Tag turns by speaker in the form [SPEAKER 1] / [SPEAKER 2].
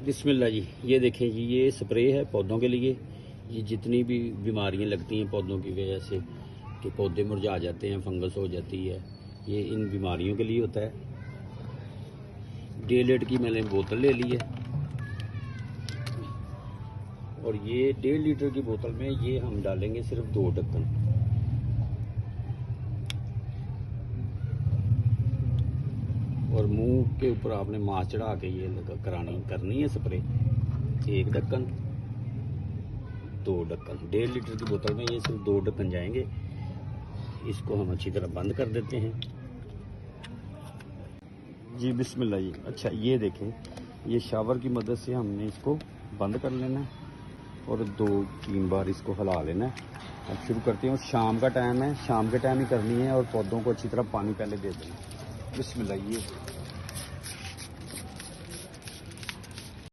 [SPEAKER 1] बिस्मिल्लाह जी। ये देखें जी, ये स्प्रे है पौधों के लिए। ये जितनी भी बीमारियां लगती हैं पौधों की वजह से कि पौधे मुरझा जाते हैं, फंगस हो जाती है, ये इन बीमारियों के लिए होता है। 1.5 लीटर की मैंने बोतल ले ली है और ये 1.5 लीटर की बोतल में ये हम डालेंगे सिर्फ 2 ढक्कन। और मुंह के ऊपर आपने मांस चढ़ा के ये करनी है स्प्रे। 1 ढक्कन, 2 ढक्कन। 1.5 लीटर की बोतल में ये सिर्फ 2 ढक्कन जाएंगे। इसको हम अच्छी तरह बंद कर देते हैं जी। बिस्मिल्लाह जी। अच्छा, ये देखें, ये शावर की मदद से हमने इसको बंद कर लेना है और 2-3 बार इसको हिला लेना है। अब शुरू करते हैं। शाम का टाइम है, शाम के टाइम ही करनी है और पौधों को अच्छी तरह पानी पहले दे देना। बिस्मिल्लाह। ये